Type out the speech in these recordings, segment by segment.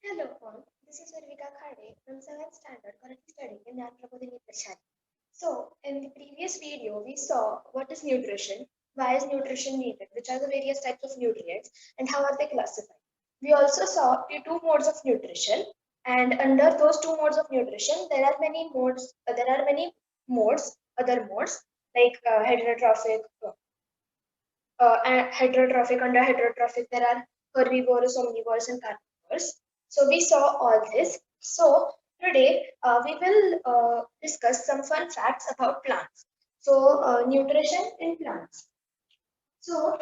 Hello all, this is Urvika Khade from 7th Standard, currently studying in Prabodhini Prashad. So, in the previous video, we saw what is nutrition, why is nutrition needed, which are the various types of nutrients, and how are they classified. We also saw the two modes of nutrition, and under those two modes of nutrition, there are many modes, other modes, like heterotrophic, under heterotrophic, there are herbivores, omnivores, and carnivores. So we saw all this. So today we will discuss some fun facts about plants. So nutrition in plants. So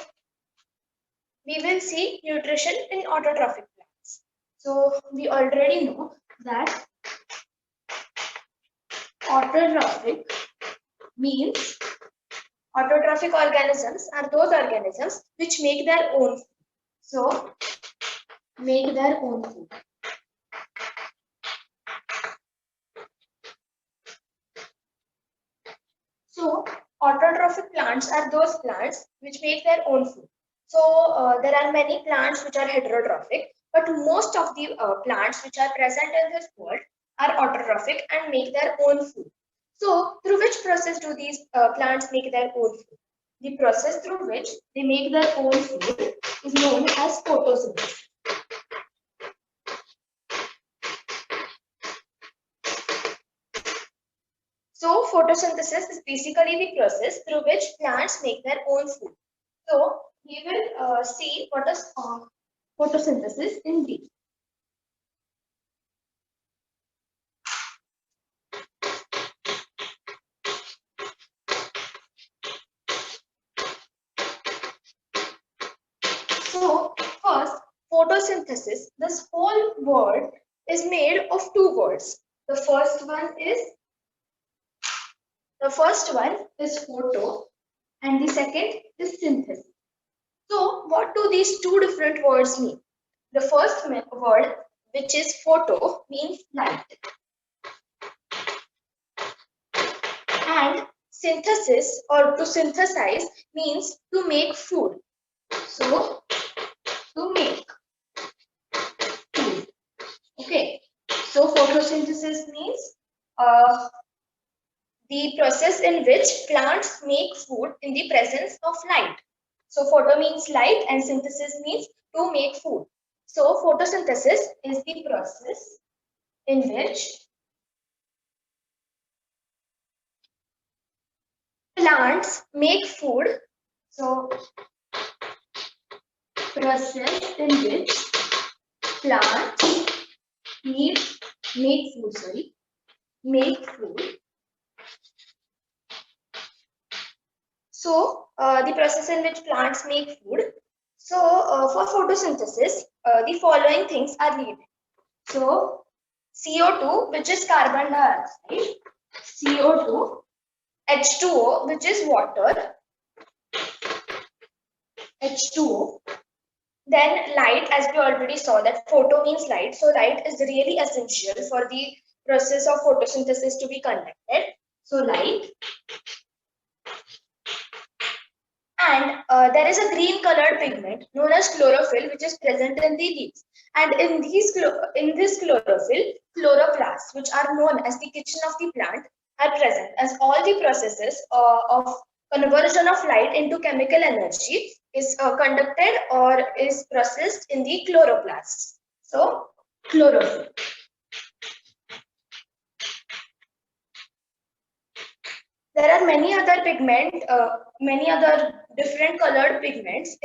we will see nutrition in autotrophic plants. So we already know that autotrophic means autotrophic organisms are those organisms which make their own food. So make their own food. So autotrophic plants are those plants which make their own food. So there are many plants which are heterotrophic, but most of the plants which are present in this world are autotrophic and make their own food. So through which process do these plants make their own food? The process through which they make their own food is known as photosynthesis. So photosynthesis is basically the process through which plants make their own food. So we will see what is photosynthesis in brief. So first, photosynthesis, this whole word is made of two words. The first one is photo and the second is synthesis. So what do these two different words mean? The first word, which is photo, means light. And synthesis or to synthesize means to make food. So to make food. Okay. So photosynthesis means the process in which plants make food in the presence of light. So photo means light and synthesis means to make food. So photosynthesis is the process in which plants make food. So process in which plants make food. So the process in which plants make food. So for photosynthesis, the following things are needed. So CO2, which is carbon dioxide, CO2, H2O, which is water, H2O. Then light, as we already saw that photo means light. So light is really essential for the process of photosynthesis to be conducted. So light. And there is a green colored pigment known as chlorophyll, which is present in the leaves. And in this chlorophyll, chloroplasts, which are known as the kitchen of the plant, are present, as all the processes of conversion of light into chemical energy is conducted or is processed in the chloroplasts. So chlorophyll. There are many other different colored pigments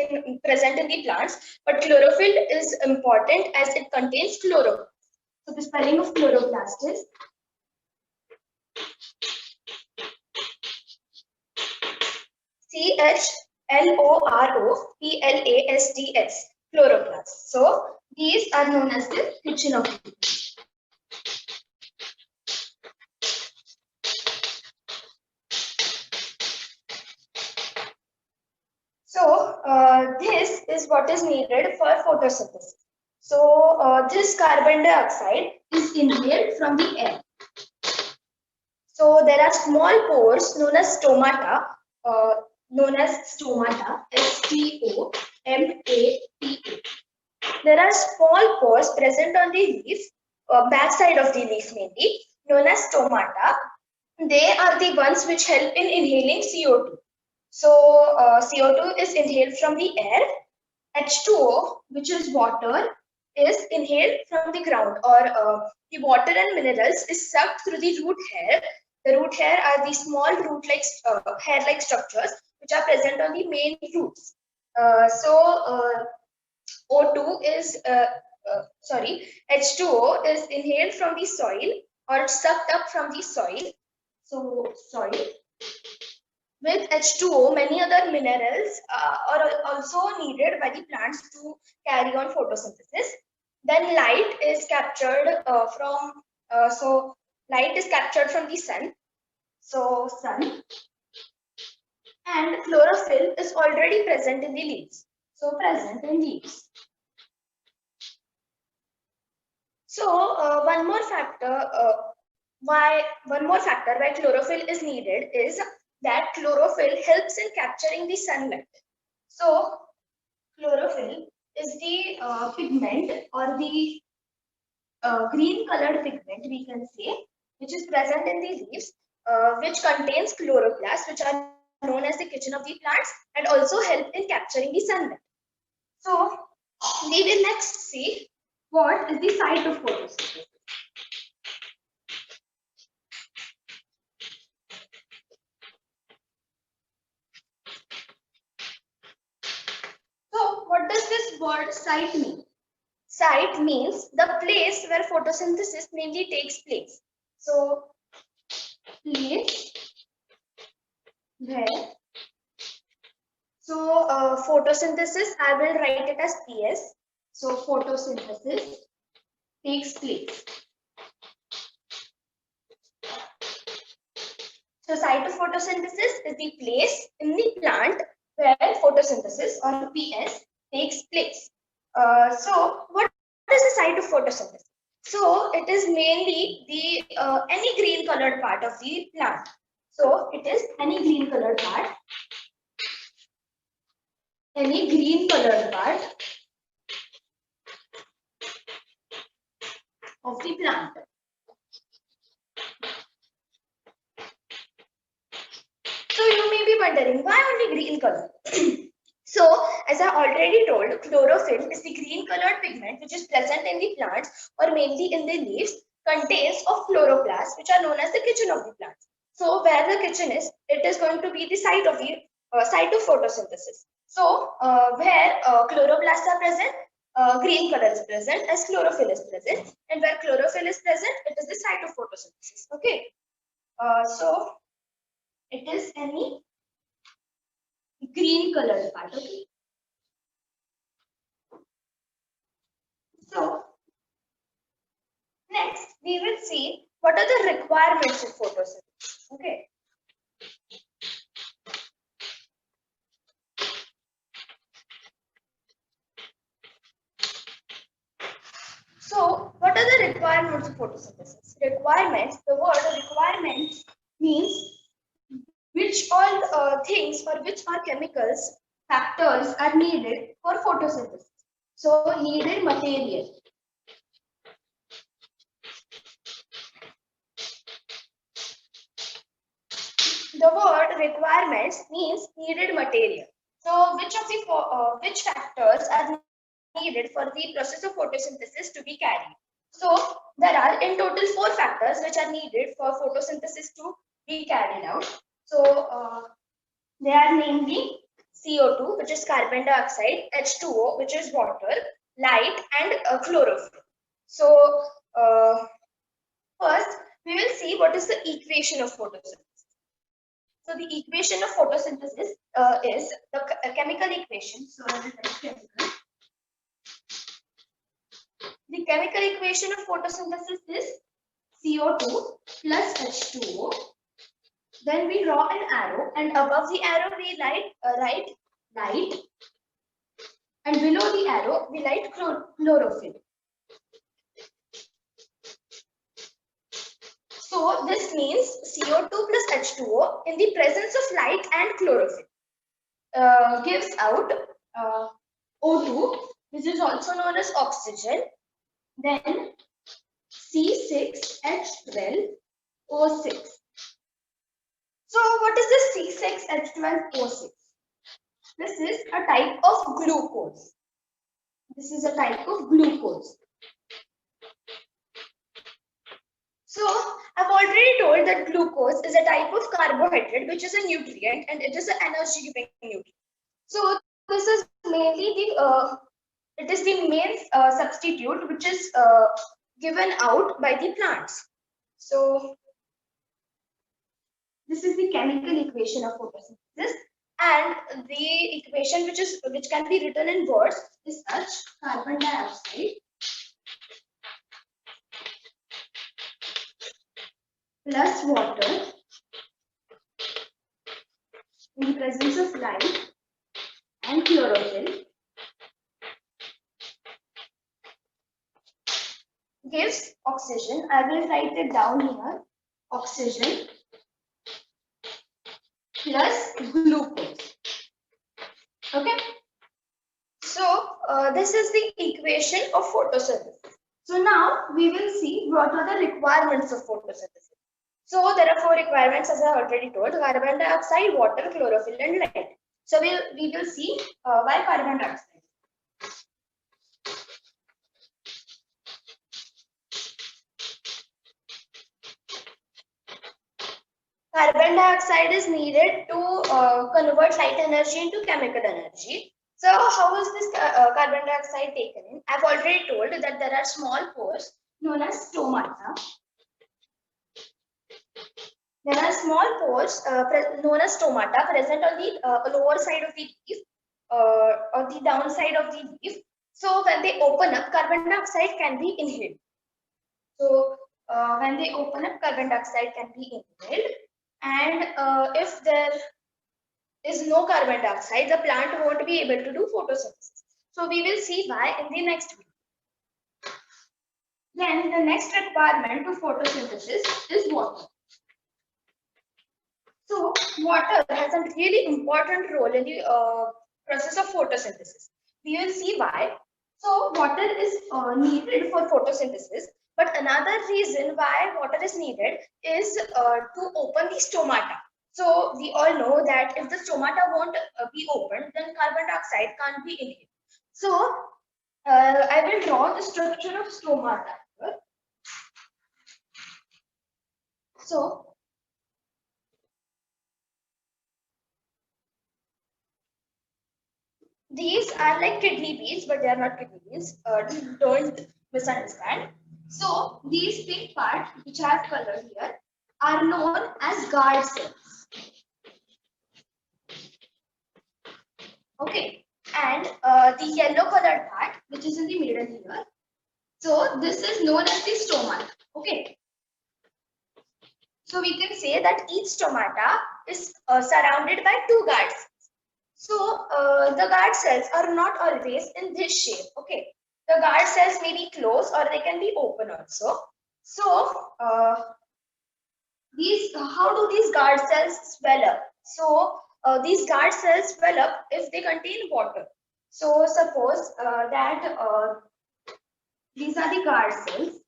present in the plants, but chlorophyll is important as it contains chloroplast. So the spelling of chloroplast is CHLOROPLASTS, chloroplast. So these are known as the kitchen of the plant. So this is what is needed for photosynthesis. So this carbon dioxide is inhaled from the air. So there are small pores known as stomata, S-T-O-M-A-T-A. there are small pores present on the leaf, backside of the leaf mainly, known as stomata. They are the ones which help in inhaling CO2. So CO2 is inhaled from the air. H2O, which is water, is inhaled from the ground, or the water and minerals is sucked through the root hair. The root hair are the small root-like hair-like structures which are present on the main roots. O2 is H2O is inhaled from the soil or sucked up from the soil. So soil. With H2O, many other minerals are also needed by the plants to carry on photosynthesis. Then light is captured light is captured from the sun. So sun, and chlorophyll is already present in the leaves. So present in leaves. So one more factor why chlorophyll is needed is that chlorophyll helps in capturing the sunlight. So chlorophyll is the pigment, or the green colored pigment, we can say, which is present in the leaves, which contains chloroplasts, which are known as the kitchen of the plants, and also help in capturing the sunlight. So we will next see what is the site of photosynthesis. So what does this word site mean? Site means the place where photosynthesis mainly takes place. So place where. So photosynthesis, I will write it as PS. So photosynthesis takes place. So site of photosynthesis is the place in the plant where photosynthesis, or PS, takes place. So what is the site of photosynthesis? So it is mainly the any green colored part of the plant. So it is any green colored part. Any green colored part of the plant. So you may be wondering, why only green color? So, as I already told, chlorophyll is the green colored pigment which is present in the plants, or mainly in the leaves, contains of chloroplasts, which are known as the kitchen of the plants. So where the kitchen is, it is going to be the site of photosynthesis. So where chloroplasts are present, green color is present, as chlorophyll is present, and where chlorophyll is present, it is the site of photosynthesis. Okay. So it is any green colored part. Okay. So next we will see what are the requirements of photosynthesis. Okay. So what are the requirements of photosynthesis? Requirements, the word requirements means which all things or which all chemicals, factors are needed for photosynthesis. So needed material. The word requirements means needed material. So which factors are needed for the process of photosynthesis to be carried? So there are in total 4 factors which are needed for photosynthesis to be carried out. So they are namely CO2, which is carbon dioxide, H2O, which is water, light, and chlorophyll. So first we will see what is the equation of photosynthesis. So the equation of photosynthesis is the chemical equation. So I will write chemical. The chemical equation of photosynthesis is CO2 plus H2O. Then we draw an arrow, and above the arrow we write light, and below the arrow we write chlorophyll. So this means CO2 plus H2O in the presence of light and chlorophyll gives out O2, which is also known as oxygen. Then C6H12O6. So what is this C6H12O6? This is a type of glucose. This is a type of glucose. So I've already told that glucose is a type of carbohydrate which is a nutrient and it is an energy giving nutrient. So this is mainly the main substitute which is given out by the plants. So this is the chemical equation of photosynthesis, and the equation which can be written in words is such: carbon dioxide plus water in the presence of light and chlorophyll gives oxygen. I will write it down here. Oxygen plus glucose. Okay. So this is the equation of photosynthesis. So now we will see what are the requirements of photosynthesis. So there are 4 requirements as I already told: carbon dioxide, water, chlorophyll and light. So we will see why carbon dioxide. Carbon dioxide is needed to convert light energy into chemical energy. So how is this carbon dioxide taken in? I've already told that there are small pores known as stomata. There are small pores known as stomata present on the lower side of the leaf, or the downside of the leaf. So when they open up, carbon dioxide can be inhaled. So when they open up, carbon dioxide can be inhaled. And if there is no carbon dioxide, the plant won't be able to do photosynthesis. So we will see why in the next video. Then the next requirement to photosynthesis is water. So water has a really important role in the process of photosynthesis. We will see why. So water is needed for photosynthesis, but another reason why water is needed is to open the stomata. So we all know that if the stomata won't be opened, then carbon dioxide can't be inhaled. So I will draw the structure of stomata here. So these are like kidney beans, but they are not kidney beans. Don't misunderstand. So these pink parts, which I have colored here, are known as guard cells. Okay, and the yellow colored part, which is in the middle here, so this is known as the stomata. Okay, so we can say that each stomata is surrounded by 2 guard cells. So the guard cells are not always in this shape. Okay, the guard cells may be closed or they can be open also. So how do these guard cells swell up? So these guard cells swell up if they contain water. So suppose that these are the guard cells.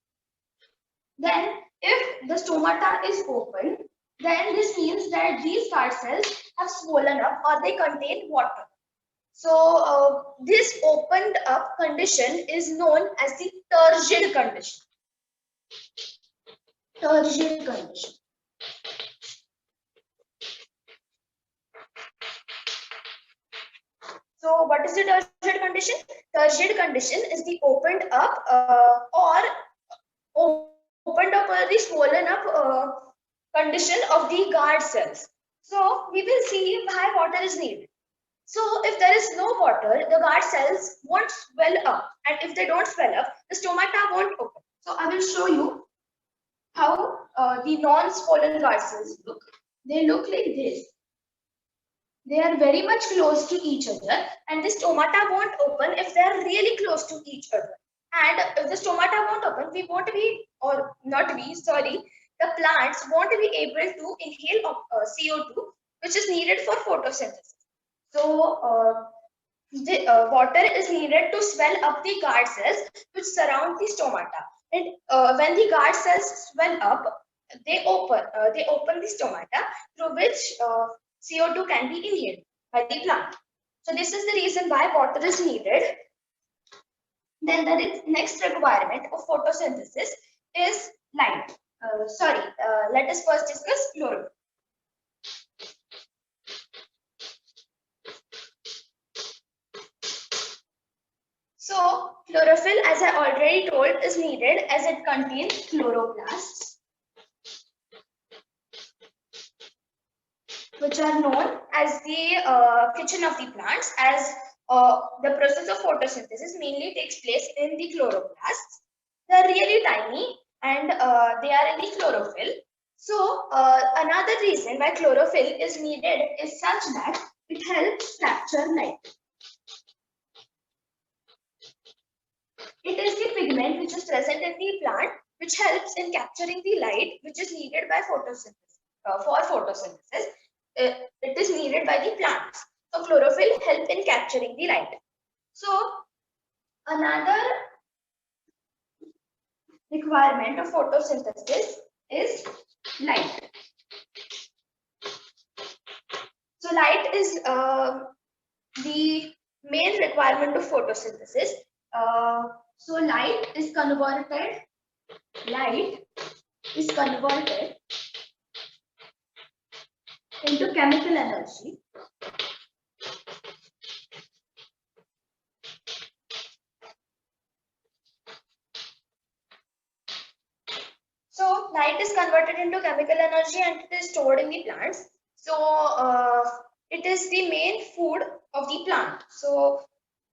Then if the stomata is open, then this means that these guard cells have swollen up or they contain water. So this opened up condition is known as the turgid condition. Turgid condition. So what is the turgid condition? Turgid condition is the opened up or the swollen up condition of the guard cells. So we will see why water is needed. So if there is no water, the guard cells won't swell up, and if they don't swell up, the stomata won't open. So I will show you how the non-swollen guard cells look. They look like this. They are very much close to each other, and the stomata won't open if they are really close to each other. And if the stomata won't open, we won't be, or not we, sorry, the plants won't be able to inhale CO2, which is needed for photosynthesis. So water is needed to swell up the guard cells which surround the stomata. And when the guard cells swell up, they open the stomata through which CO2 can be inhaled by the plant. So this is the reason why water is needed. Then the next requirement of photosynthesis is light. Let us first discuss chlorophyll. So chlorophyll, as I already told, is needed as it contains chloroplasts, which are known as the kitchen of the plants, as the process of photosynthesis mainly takes place in the chloroplasts. They are really tiny and they are in the chlorophyll. So another reason why chlorophyll is needed is such that it helps capture light. It is the pigment which is present in the plant which helps in capturing the light which is needed by photosynthesis. For photosynthesis, it is needed by the plants. So chlorophyll help in capturing the light. So another requirement of photosynthesis is light. So light is the main requirement of photosynthesis. So light is converted into chemical energy. So light is converted into chemical energy and it is stored in the plants. So it is the main food of the plant. So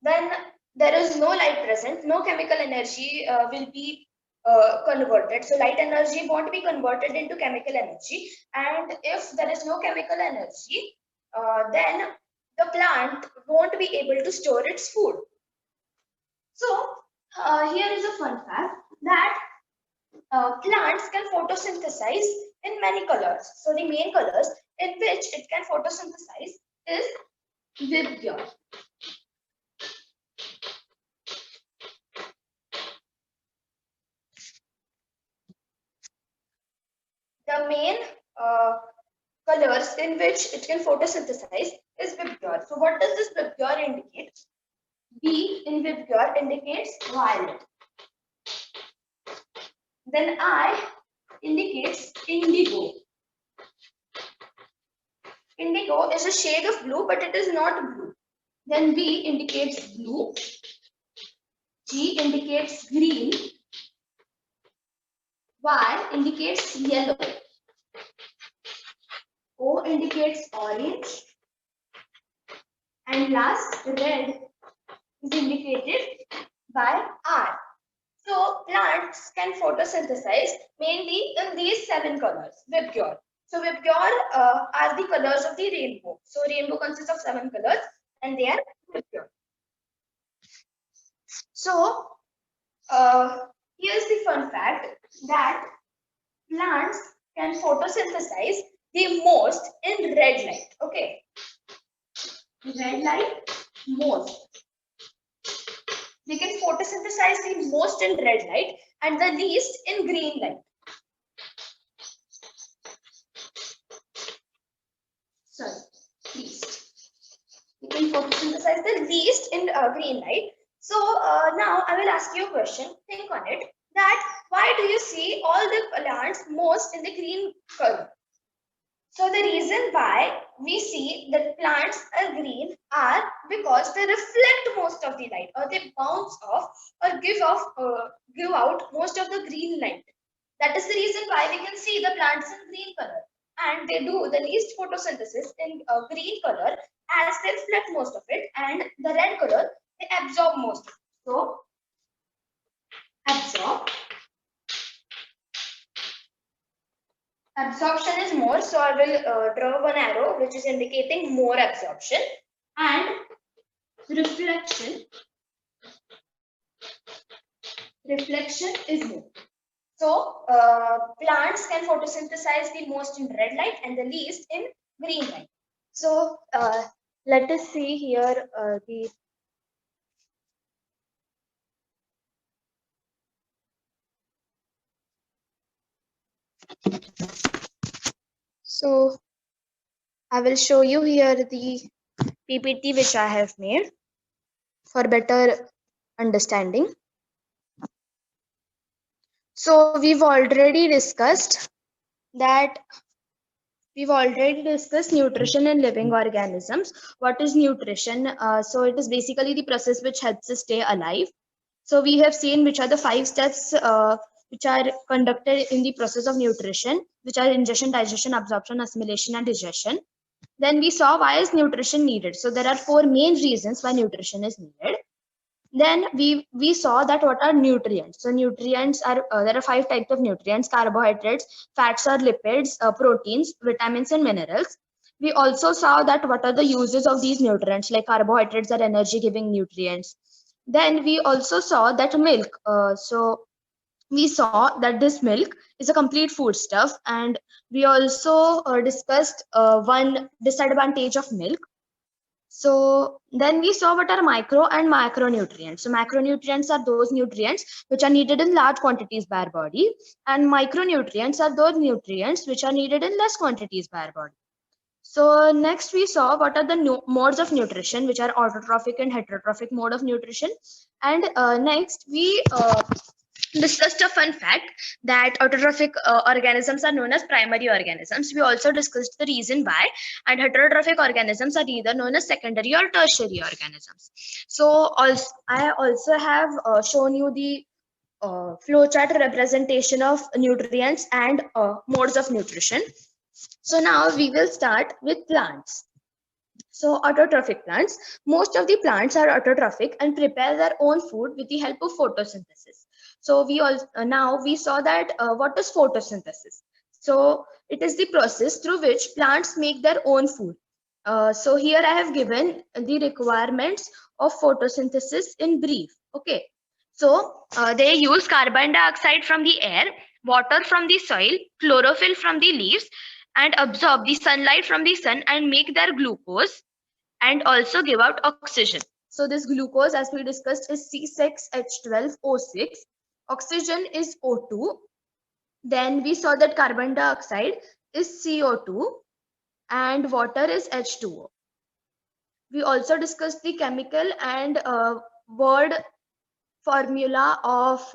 when there is no light present, no chemical energy will be converted. So light energy won't be converted into chemical energy. And if there is no chemical energy, then the plant won't be able to store its food. So here is a fun fact that plants can photosynthesize in many colors. So the main colors in which it can photosynthesize is Vibgyor. The main colors in which it can photosynthesize is Vibgyor. So what does this Vibgyor indicate? V in Vibgyor indicates violet. Then I indicates indigo. Indigo is a shade of blue, but it is not blue. Then B indicates blue. G indicates green. Y indicates yellow. O indicates orange. And last, red is indicated by R. So plants can photosynthesize mainly in these 7 colors, Vibgyor. So Vibgyor are the colors of the rainbow. So rainbow consists of 7 colors and they are Vibgyor. So here's the fun fact that plants can photosynthesize the most in red light. Okay. Red light, most. They can photosynthesize the most in red light and the least in green light. Sorry, least. You can photosynthesize the least in green light. So now I will ask you a question. Think on it. That why do you see all the plants most in the green color? So the reason why we see that plants are green are because they reflect most of the light, or they bounce off or give out most of the green light. That is the reason why we can see the plants in green color, and they do the least photosynthesis in green color as they reflect most of it, and the red color they absorb most of it. So absorption is more, so I will draw one arrow which is indicating more absorption, and reflection is more. So plants can photosynthesize the most in red light and the least in green light. So let us see here the So I will show you here the PPT which I have made for better understanding. So we've already discussed nutrition in living organisms. What is nutrition? So it is basically the process which helps us stay alive. So we have seen which are the 5 steps which are conducted in the process of nutrition, which are ingestion, digestion, absorption, assimilation, and digestion. Then we saw why is nutrition needed. So there are 4 main reasons why nutrition is needed. Then we saw that what are nutrients. So nutrients are there are 5 types of nutrients: carbohydrates, fats or lipids, proteins, vitamins, and minerals. We also saw that what are the uses of these nutrients, like carbohydrates are energy giving nutrients. Then we also saw that milk. So we saw that this milk is a complete foodstuff, and we also discussed one disadvantage of milk. So then we saw what are micro and macronutrients. So macronutrients are those nutrients which are needed in large quantities by our body, and micronutrients are those nutrients which are needed in less quantities by our body. So next we saw what are the modes of nutrition, which are autotrophic and heterotrophic mode of nutrition. And next we discussed a fun fact that autotrophic organisms are known as primary organisms. We also discussed the reason why, and heterotrophic organisms are either known as secondary or tertiary organisms. So also, I also have shown you the flowchart representation of nutrients and modes of nutrition. So now we will start with plants. So autotrophic plants, most of the plants are autotrophic and prepare their own food with the help of photosynthesis. So we all now we saw that what is photosynthesis. So it is the process through which plants make their own food. So here I have given the requirements of photosynthesis in brief. Okay. So they use carbon dioxide from the air, water from the soil, chlorophyll from the leaves, and absorb the sunlight from the sun and make their glucose, and also give out oxygen. So this glucose, as we discussed, is C6H12O6. Oxygen is O2. Then we saw that carbon dioxide is CO2 and water is H2O. We also discussed the chemical and word formula of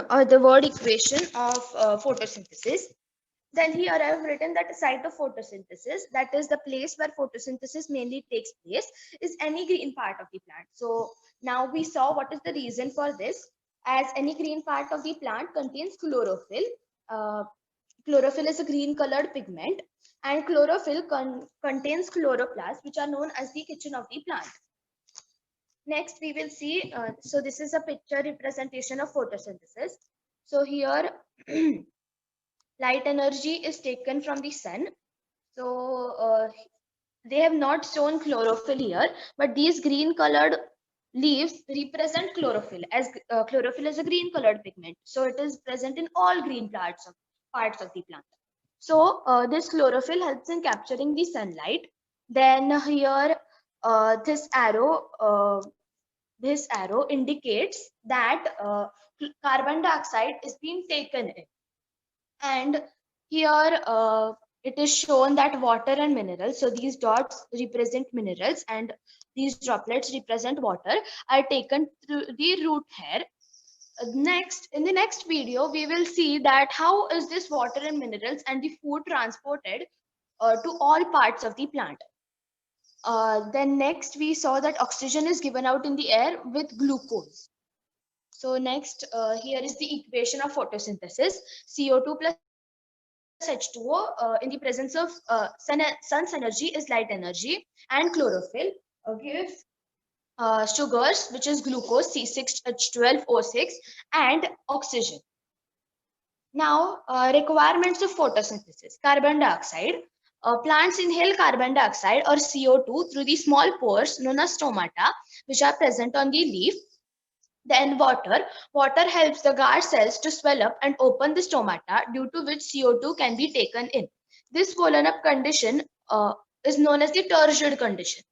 or the word equation of photosynthesis. Then here I have written that the site of photosynthesis, that is the place where photosynthesis mainly takes place, is any green part of the plant. So now we saw what is the reason for this, as any green part of the plant contains chlorophyll. Uh, Chlorophyll is a green colored pigment, and chlorophyll contains chloroplasts, which are known as the kitchen of the plant. Next, we will see, so this is a picture representation of photosynthesis. So here, light energy is taken from the sun. So they have not shown chlorophyll here, but these green colored leaves represent chlorophyll, as chlorophyll is a green colored pigment. So it is present in all green parts of the plant. So this chlorophyll helps in capturing the sunlight. Then here, this arrow indicates that carbon dioxide is being taken in. And here it is shown that water and minerals, so these dots represent minerals and these droplets represent water, are taken through the root hair. Next, in the next video, we will see that how is this water and minerals and the food transported to all parts of the plant. Then next, we saw that oxygen is given out in the air with glucose. So next, here is the equation of photosynthesis. CO2 plus H2O in the presence of sun's energy is light energy, and chlorophyll gives sugars, which is glucose, C6H12O6, and oxygen. Now, requirements of photosynthesis. Carbon dioxide. Plants inhale carbon dioxide or CO2 through the small pores known as stomata, which are present on the leaf. Then water. Water helps the guard cells to swell up and open the stomata, due to which CO2 can be taken in. This swollen up condition is known as the turgid condition.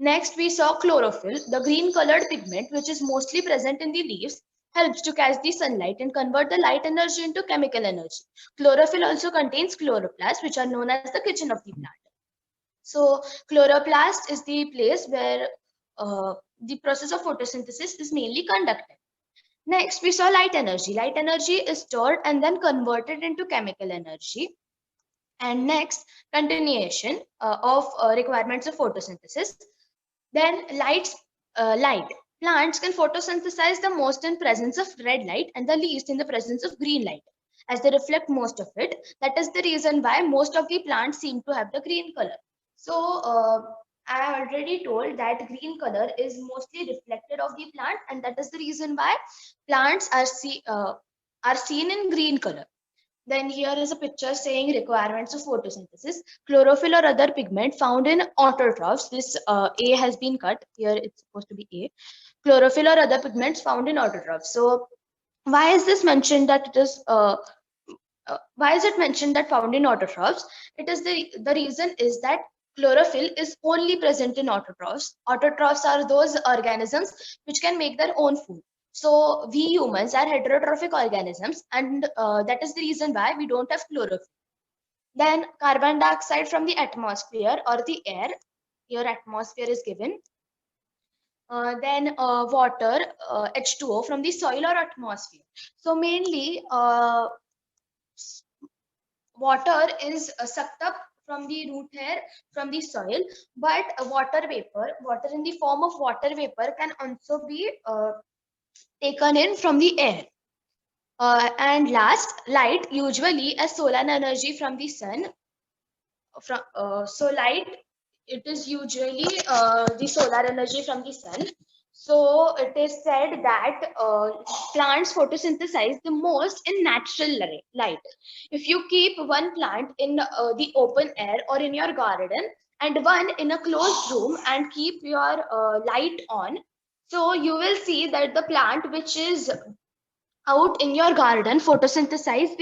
Next, we saw chlorophyll, the green colored pigment, which is mostly present in the leaves. helps to catch the sunlight and convert the light energy into chemical energy. Chlorophyll also contains chloroplasts, which are known as the kitchen of the plant. So chloroplast is the place where the process of photosynthesis is mainly conducted. Next, we saw light energy. Light energy is stored and then converted into chemical energy. And next, continuation of requirements of photosynthesis. Then light. Plants can photosynthesize the most in presence of red light and the least in the presence of green light, as they reflect most of it. That is the reason why most of the plants seem to have the green color. So I already told that green color is mostly reflected of the plant, and that is the reason why plants are seen in green color. Then here is a picture saying requirements of photosynthesis. Chlorophyll or other pigment found in autotrophs. This A has been cut. Here it's supposed to be A. Chlorophyll or other pigments found in autotrophs. So why is this mentioned that it is why is it mentioned that found in autotrophs? It is the reason is that chlorophyll is only present in autotrophs. Autotrophs are those organisms which can make their own food. So we humans are heterotrophic organisms, and that is the reason why we don't have chlorophyll. Then carbon dioxide from the atmosphere or the air. Your atmosphere is given. Then water, H2O from the soil or atmosphere. So mainly water is sucked up from the root hair from the soil, but water in the form of water vapor can also be taken in from the air. And last, light, usually as solar energy from the sun. So light, it is usually the solar energy from the sun. So it is said that plants photosynthesize the most in natural light. If you keep one plant in the open air or in your garden and one in a closed room and keep your light on, so you will see that the plant which is out in your garden photosynthesizes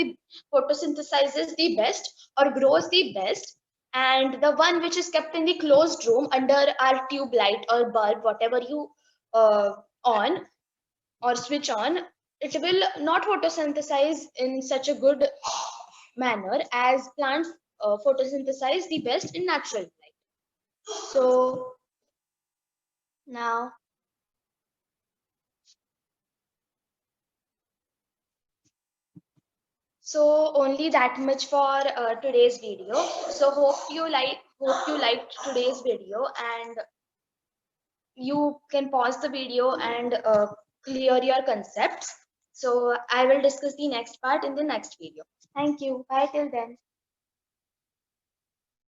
the best or grows the best, and the one which is kept in the closed room under our tube light or bulb, whatever you uh, on or switch on, it will not photosynthesize in such a good manner as plants photosynthesize the best in natural light. So now, so only that much for today's video. So hope you liked today's video, and you can pause the video and clear your concepts. So I will discuss the next part in the next video. Thank you. Bye till then.